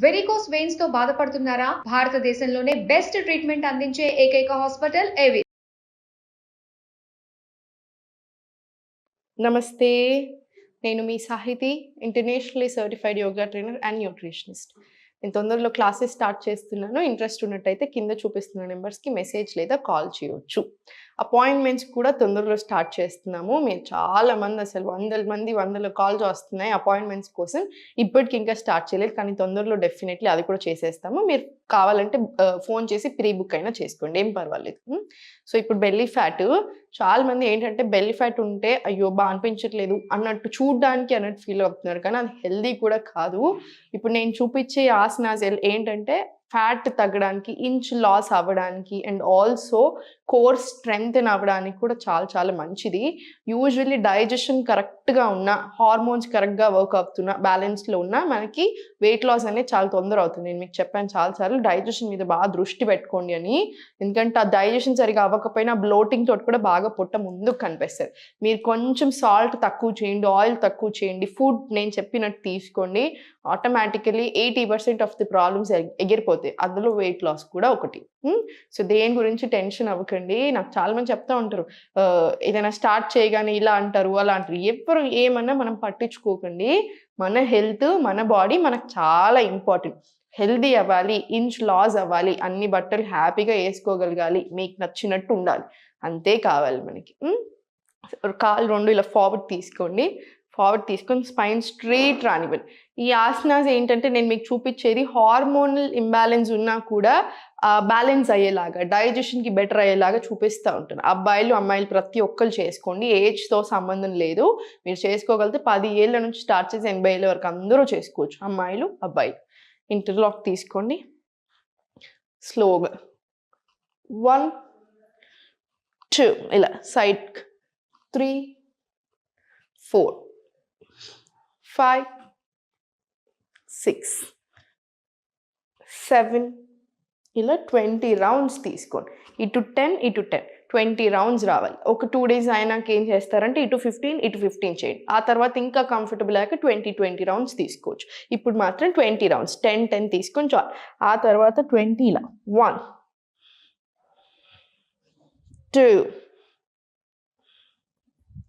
Varicose veins తో బాధపడుతున్నారా? భారతదేశంలోనే బెస్ట్ ట్రీట్మెంట్ అందించే ఏకైక హాస్పిటల్ ఏవి. నమస్తే, నేను మీ Sahiti, internationally certified yoga trainer and nutritionist. నేను తొందరలో క్లాసెస్ స్టార్ట్ చేస్తున్నాను. ఇంట్రెస్ట్ ఉన్నట్టయితే కింద చూపిస్తున్న నెంబర్స్కి మెసేజ్ లేదా కాల్ చేయవచ్చు. అపాయింట్మెంట్స్ కూడా తొందరలో స్టార్ట్ చేస్తున్నాము. మీరు చాలామంది, అసలు వందల కాల్స్ వస్తున్నాయి అపాయింట్మెంట్స్ కోసం. ఇప్పటికి ఇంకా స్టార్ట్ చేయలేదు, కానీ తొందరలో డెఫినెట్లీ అది కూడా చేసేస్తాము. మీరు కావాలంటే ఫోన్ చేసి ప్రీ బుక్ అయినా చేసుకోండి, ఏం పర్వాలేదు. సో ఇప్పుడు బెల్లీ ఫ్యాట్, చాలా మంది ఏంటంటే బెల్లీ ఫ్యాట్ ఉంటే అయ్యో బాగా అనిపించట్లేదు అన్నట్టు చూడడానికి అన్నట్టు ఫీల్ అవుతున్నారు, కానీ అది హెల్దీ కూడా కాదు. ఇప్పుడు నేను చూపించే ఆసనాస్ ఏంటంటే ఫ్యాట్ తగ్గడానికి, ఇంచ్ లాస్ అవ్వడానికి అండ్ ఆల్సో కోర్ స్ట్రెంగ్తెన్ అవ్వడానికి కూడా చాలా చాలా మంచిది. యూజువల్లీ డైజెషన్ కరెక్ట్గా ఉన్న, హార్మోన్స్ కరెక్ట్గా వర్క్ అవుతున్న, బ్యాలెన్స్లో ఉన్న మనకి వెయిట్ లాస్ అనేది చాలా తొందర అవుతుంది. నేను మీకు చెప్పాను చాలాసార్లు డైజెషన్ మీద బాగా దృష్టి పెట్టుకోండి అని. ఎందుకంటే ఆ డైజెషన్ సరిగా అవ్వకపోయినా బ్లోటింగ్ తోటి కూడా బాగా పొట్ట ముందుకు కనిపిస్తుంది. మీరు కొంచెం సాల్ట్ తక్కువ చేయండి, ఆయిల్ తక్కువ చేయండి, ఫుడ్ నేను చెప్పినట్టు తీసుకోండి, ఆటోమేటికలీ 80% ఆఫ్ ది ప్రాబ్లమ్స్ ఎగిరిపోతాయి. అందులో వెయిట్ లాస్ కూడా ఒకటి. సో దేని గురించి టెన్షన్ అవ్వకండి. నాకు చాలా మంది చెప్తా ఉంటారు, ఏదైనా స్టార్ట్ చేయగానే ఇలా అంటారు అలా అంటారు. ఎవరు ఏమన్నా మనం పట్టించుకోకండి. మన హెల్త్, మన బాడీ మనకు చాలా ఇంపార్టెంట్. హెల్దీ అవ్వాలి, ఇంచ్ లాస్ అవ్వాలి, అన్ని బట్టలు హ్యాపీగా వేసుకోగలగాలి, మీకు నచ్చినట్టు ఉండాలి, అంతే కావాలి మనకి. కాలు రెండు ఇలా ఫార్వర్డ్ తీసుకోండి. ఫార్వర్డ్ తీసుకొని స్పైన్ స్ట్రైట్ రానివ్వండి. ఈ ఆసనాస్ ఏంటంటే నేను మీకు చూపించేది హార్మోనల్ ఇంబ్యాలెన్స్ ఉన్నా కూడా బ్యాలెన్స్ అయ్యేలాగా, డైజెషన్కి బెటర్ అయ్యేలాగా చూపిస్తూ ఉంటాను. అబ్బాయిలు అమ్మాయిలు ప్రతి ఒక్కరు చేసుకోండి, ఏజ్తో సంబంధం లేదు. మీరు చేసుకోగలిగితే 10 ఏళ్ళ నుంచి స్టార్ట్ చేసి 80 ఏళ్ళ వరకు అందరూ చేసుకోవచ్చు, అమ్మాయిలు అబ్బాయిలు. ఇంటర్లాక్ తీసుకోండి స్లోగా. 1 2 ఇలా సైడ్, 3 4 5 6 7 ఇలా 20 రౌండ్స్ తీసుకోండి. ఇటు 10 ఇటు 10 20 రౌండ్స్ రావాలి. ఒక 2 days అయినాక ఏం చేస్తారంటే ఇటు 15 ఇటు 15 చేయండి. ఆ తర్వాత ఇంకా కంఫర్టబుల్ అయ్యాక 20 రౌండ్స్ తీసుకోవచ్చు. ఇప్పుడు మాత్రం 20 రౌండ్స్ 10 10 తీసుకొని చాలు. ఆ తర్వాత 20 ఇలా 1 2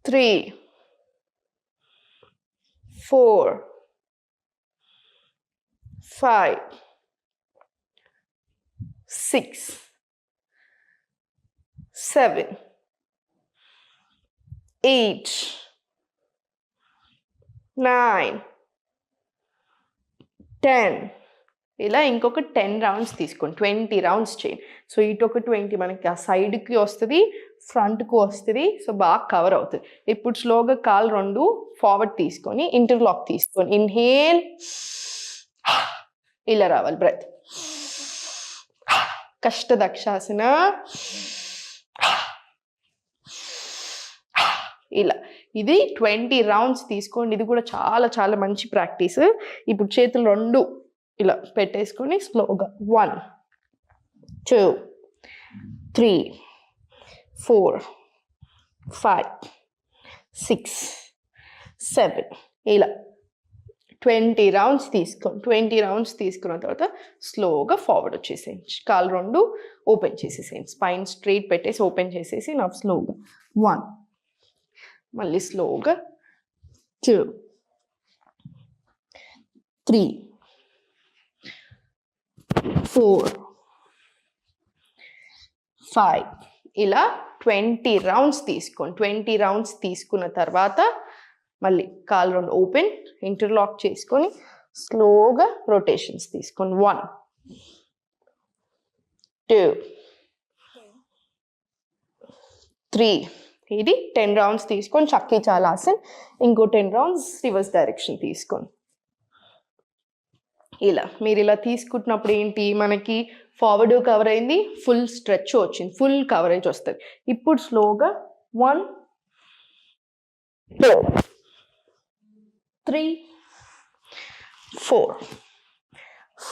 3 4 5 6 7 8 9 10 ఇలా ఇంకొక 10 రౌండ్స్ తీసుకోండి. 20 రౌండ్స్ చేయండి. సో ఇటు ఒక 20 మనకి ఆ సైడ్కి వస్తుంది, ఫ్రంట్కు వస్తుంది. సో బాగా కవర్ అవుతుంది. ఇప్పుడు స్లోగా కాలు రెండు ఫార్వర్డ్ తీసుకొని ఇంటర్లాక్ తీసుకొని ఇన్హేల్, ఇలా రావాలి బ్రెత్. కష్టదక్షాసన, ఇలా. ఇది 20 రౌండ్స్ తీసుకోండి. ఇది కూడా చాలా చాలా మంచి ప్రాక్టీస్. ఇప్పుడు చేతులు రెండు ఇలా పెట్టేసుకొని స్లోగా 1 2 3 4 5 6 7 ఇలా 20 రౌండ్స్ తీసుకోండి. 20 రౌండ్స్ తీసుకున్న తర్వాత స్లోగా ఫార్వర్డ్ వచ్చేసేయండి. కాలు రెండు ఓపెన్ చేసేసేయండి. స్పైన్ స్ట్రైట్ పెట్టేసి ఓపెన్ చేసేసి నా స్లోగా 1 మళ్ళీ స్లోగా 2 3 4 5 ఇలా 20 రౌండ్స్ తీసుకోండి. 20 రౌండ్స్ తీసుకున్న తర్వాత మళ్ళీ కాలు రెండు ఓపెన్, ఇంటర్లాక్ చేసుకొని స్లోగా రొటేషన్స్ తీసుకోండి. 1 2 3 ఇది 10 రౌండ్స్ తీసుకొని చక్కీ చాలాసన్. ఇంకో 10 రౌండ్స్ రివర్స్ డైరెక్షన్ తీసుకోండి. ఇలా మీరు ఇలా తీసుకుంటున్నప్పుడు ఏంటి, మనకి ఫార్వర్డ్ కవర్ అయింది, ఫుల్ స్ట్రెచ్ వచ్చింది, ఫుల్ కవరేజ్ వస్తుంది. ఇప్పుడు స్లోగా 1 2 3 4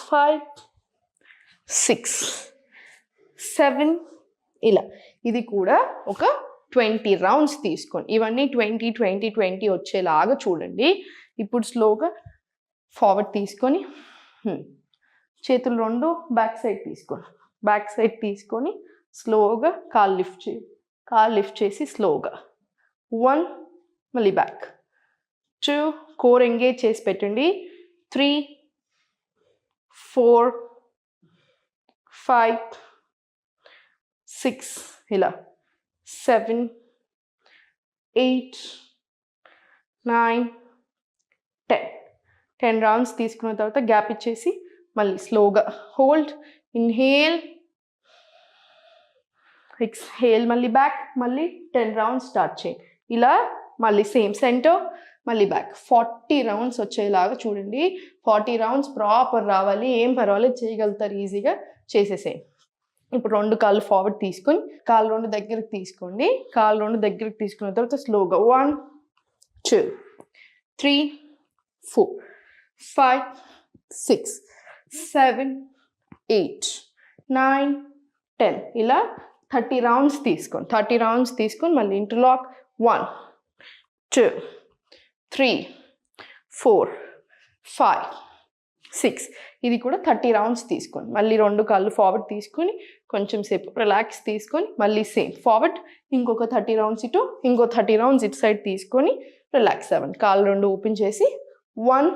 5 6 7 ఇలా. ఇది కూడా ఒక 20 రౌండ్స్ తీసుకోండి. ఇవన్నీ 20 20 20 వచ్చేలాగా చూడండి. ఇప్పుడు స్లోగా ఫార్వర్డ్ తీసుకొని చేతులు రెండు బ్యాక్ సైడ్ తీసుకోండి. బ్యాక్ సైడ్ తీసుకొని స్లోగా కాలు లిఫ్ట్ చేయి. కాలు లిఫ్ట్ చేసి స్లోగా 1, మళ్ళీ బ్యాక్ 2, కోర్ ఎంగేజ్ చేసి పెట్టండి. 3, 4, 5, 6 ఇలా 7, 8, 9, 10 రౌండ్స్ తీసుకున్న తర్వాత గ్యాప్ ఇచ్చేసి మళ్ళీ స్లోగా హోల్డ్, ఇన్హేల్, ఎక్స్హేల్, మళ్ళీ బ్యాక్, మళ్ళీ 10 రౌండ్స్ స్టార్ట్ చేయండి. ఇలా మళ్ళీ సేమ్ సెంటర్, మళ్ళీ బ్యాక్ 40 రౌండ్స్ వచ్చేలాగా చూడండి. 40 రౌండ్స్ ప్రాపర్ రావాలి. ఏం పర్వాలేదు, చేయగలుగుతారు, ఈజీగా చేసేసేయండి. ఇప్పుడు 2 కాళ్ళు ఫార్వర్డ్ తీసుకొని కాళ్ళు 2 దగ్గరికి తీసుకోండి. కాళ్ళు 2 దగ్గరికి తీసుకున్న తర్వాత స్లోగా 1, 2, 3, 4, 5, 6, 7, 8, 9, 10 ఇలా 30 రౌండ్స్ తీసుకోండి. 30 రౌండ్స్ తీసుకొని మళ్ళీ ఇంటర్లాక్ 1, 2, 3, 4, 5, 6 ఇది కూడా 30 రౌండ్స్ తీసుకోండి. మళ్ళీ 2 కాళ్ళు ఫార్వర్డ్ తీసుకొని కొంచెం సేపు రిలాక్స్ తీసుకొని మళ్ళీ సేమ్ ఫార్వర్డ్, ఇంకొక 30 రౌండ్స్ ఇటు, ఇంకో 30 రౌండ్స్ ఇటు సైడ్ తీసుకొని రిలాక్స్ అవ్వండి. కాళ్ళు 2 ఓపెన్ చేసి 1,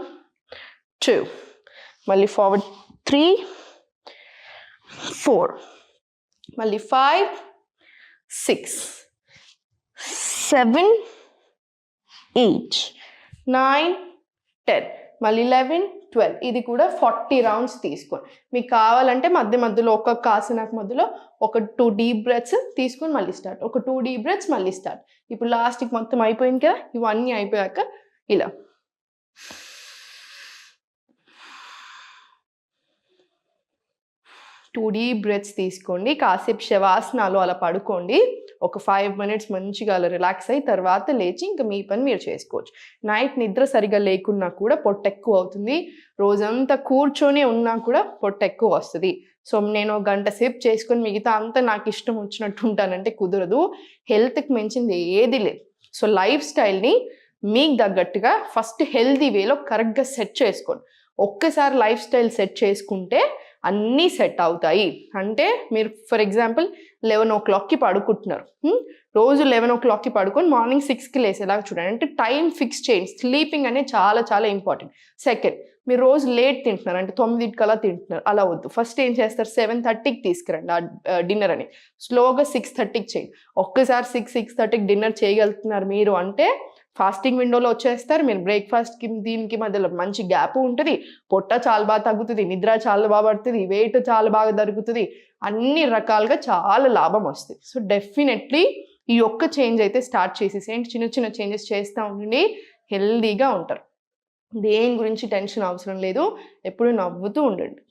2 మళ్ళీ ఫార్వర్డ్ 3, 4 మళ్ళీ 5, 6, 7, 8, 9, 10 మళ్ళీ 11, 12 ఇది కూడా 40 రౌండ్స్ తీసుకోండి. మీకు కావాలంటే మధ్య మధ్యలో ఒక్కొక్క ఆసనాకు మధ్యలో ఒక 2 డీప్ బ్రెత్స్ తీసుకొని మళ్ళీ స్టార్ట్, ఒక 2 డీప్ బ్రెత్స్ మళ్ళీ స్టార్ట్. ఇప్పుడు లాస్ట్కి మొత్తం అయిపోయింది కదా, ఇవన్నీ అయిపోయాక ఇలా 2 డీప్ బ్రెత్స్ తీసుకోండి. కాసేపు శవాసనాలు అలా పడుకోండి. ఒక 5 minutes మంచిగా అలా రిలాక్స్ అయ్యి తర్వాత లేచి ఇంకా మీ పని మీరు చేసుకోవచ్చు. నైట్ నిద్ర సరిగా లేకున్నా కూడా పొట్ట ఎక్కువ అవుతుంది. రోజంతా కూర్చొని ఉన్నా కూడా పొట్ట ఎక్కువ వస్తుంది. సో నేను 1 గంట సేపు చేసుకొని మిగతా అంతా నాకు ఇష్టం వచ్చినట్టు ఉంటానంటే కుదరదు. హెల్త్కి మించింది ఏది లేదు. సో లైఫ్ స్టైల్ని మీకు తగ్గట్టుగా ఫస్ట్ హెల్తీ వేలో కరెక్ట్గా సెట్ చేసుకోండి. ఒక్కసారి లైఫ్ స్టైల్ సెట్ చేసుకుంటే అన్నీ సెట్ అవుతాయి. అంటే మీరు ఫర్ ఎగ్జాంపుల్ 11 o'clockకి పడుకుంటున్నారు. రోజు 11 o'clockకి పడుకొని మార్నింగ్ 6కి లేసేలాగా చూడండి. అంటే టైం ఫిక్స్ చేయండి. స్లీపింగ్ అనేది చాలా చాలా ఇంపార్టెంట్. సెకండ్, మీరు రోజు లేట్ తింటున్నారు, అంటే 9కల్లా తింటున్నారు, అలా వద్దు. ఫస్ట్ ఏం చేస్తారు, 7:30కి తీసుకురండి ఆ డిన్నర్ అని. స్లోగా 6:30కి చేయండి. ఒక్కసారి 6:30కి డిన్నర్ చేయగలుగుతున్నారు మీరు అంటే ఫాస్టింగ్ విండోలో వచ్చేస్తారు. మీరు బ్రేక్ఫాస్ట్కి దీనికి మధ్యలో మంచి గ్యాప్ ఉంటుంది. పొట్ట చాలా బాగా తగ్గుతుంది, నిద్ర చాలా బాగా పడుతుంది, వెయిట్ చాలా బాగా దొరుకుతుంది, అన్ని రకాలుగా చాలా లాభం వస్తుంది. సో డెఫినెట్లీ ఈ ఒక్క చేంజ్ అయితే స్టార్ట్ చేసేసేయండి. చిన్న చిన్న చేంజెస్ చేస్తూ ఉండండి, హెల్దీగా ఉంటారు. దేని గురించి టెన్షన్ అవసరం లేదు. ఎప్పుడు నవ్వుతూ ఉండండి.